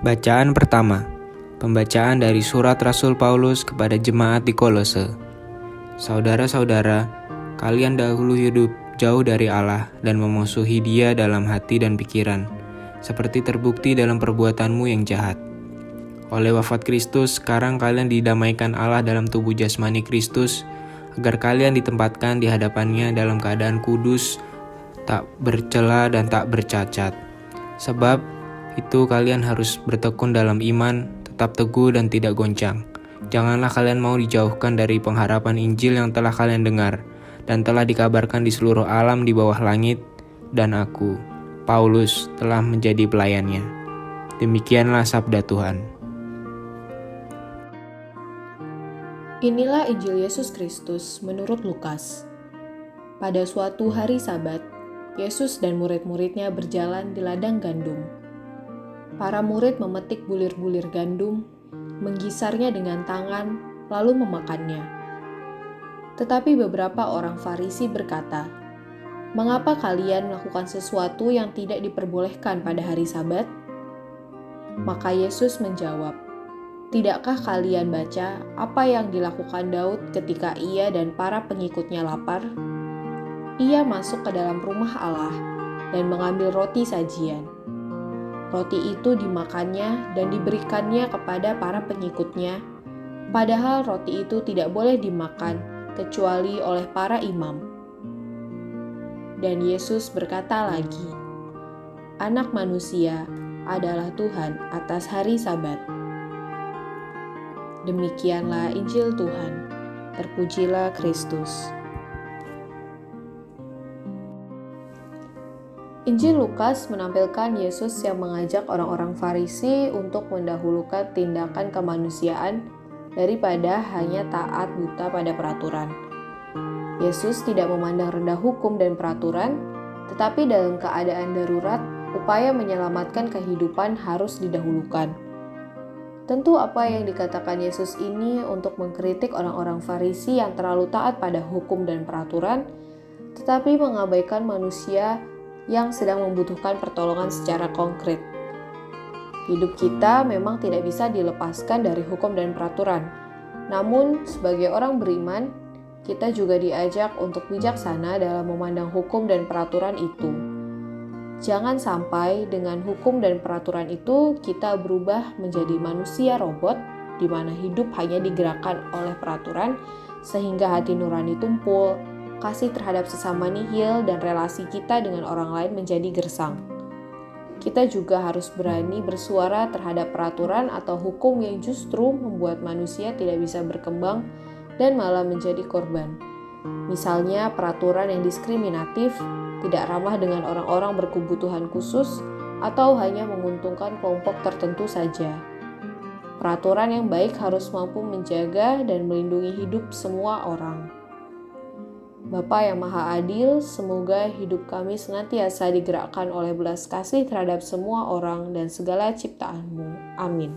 Bacaan pertama. Pembacaan dari surat Rasul Paulus kepada jemaat di Kolose. Saudara-saudara, kalian dahulu hidup jauh dari Allah dan memusuhi Dia dalam hati dan pikiran, seperti terbukti dalam perbuatanmu yang jahat. Oleh wafat Kristus, sekarang kalian didamaikan Allah dalam tubuh jasmani Kristus, agar kalian ditempatkan di hadapannya dalam keadaan kudus, tak bercela dan tak bercacat. Sebab itu kalian harus bertekun dalam iman, tetap teguh dan tidak goncang. Janganlah kalian mau dijauhkan dari pengharapan Injil yang telah kalian dengar dan telah dikabarkan di seluruh alam di bawah langit, dan aku, Paulus, telah menjadi pelayannya. Demikianlah sabda Tuhan. Inilah Injil Yesus Kristus menurut Lukas. Pada suatu hari Sabat, Yesus dan murid-muridnya berjalan di ladang gandum. Para murid memetik bulir-bulir gandum, menggisarnya dengan tangan, lalu memakannya. Tetapi beberapa orang Farisi berkata, "Mengapa kalian melakukan sesuatu yang tidak diperbolehkan pada hari Sabat?" Maka Yesus menjawab, "Tidakkah kalian baca apa yang dilakukan Daud ketika ia dan para pengikutnya lapar? Ia masuk ke dalam rumah Allah dan mengambil roti sajian. Roti itu dimakannya dan diberikannya kepada para pengikutnya, padahal roti itu tidak boleh dimakan kecuali oleh para imam." Dan Yesus berkata lagi, "Anak manusia adalah Tuhan atas hari Sabat." Demikianlah Injil Tuhan. Terpujilah Kristus. Injil Lukas menampilkan Yesus yang mengajak orang-orang Farisi untuk mendahulukan tindakan kemanusiaan daripada hanya taat buta pada peraturan. Yesus tidak memandang rendah hukum dan peraturan, tetapi dalam keadaan darurat, upaya menyelamatkan kehidupan harus didahulukan. Tentu apa yang dikatakan Yesus ini untuk mengkritik orang-orang Farisi yang terlalu taat pada hukum dan peraturan, tetapi mengabaikan manusia yang sedang membutuhkan pertolongan secara konkret. Hidup kita memang tidak bisa dilepaskan dari hukum dan peraturan. Namun, sebagai orang beriman, kita juga diajak untuk bijaksana dalam memandang hukum dan peraturan itu. Jangan sampai dengan hukum dan peraturan itu kita berubah menjadi manusia robot di mana hidup hanya digerakkan oleh peraturan sehingga hati nurani tumpul, kasih terhadap sesama nihil, dan relasi kita dengan orang lain menjadi gersang. Kita juga harus berani bersuara terhadap peraturan atau hukum yang justru membuat manusia tidak bisa berkembang dan malah menjadi korban. Misalnya peraturan yang diskriminatif, tidak ramah dengan orang-orang berkebutuhan khusus, atau hanya menguntungkan kelompok tertentu saja. Peraturan yang baik harus mampu menjaga dan melindungi hidup semua orang. Bapa yang Maha Adil, semoga hidup kami senantiasa digerakkan oleh belas kasih terhadap semua orang dan segala ciptaan-Mu. Amin.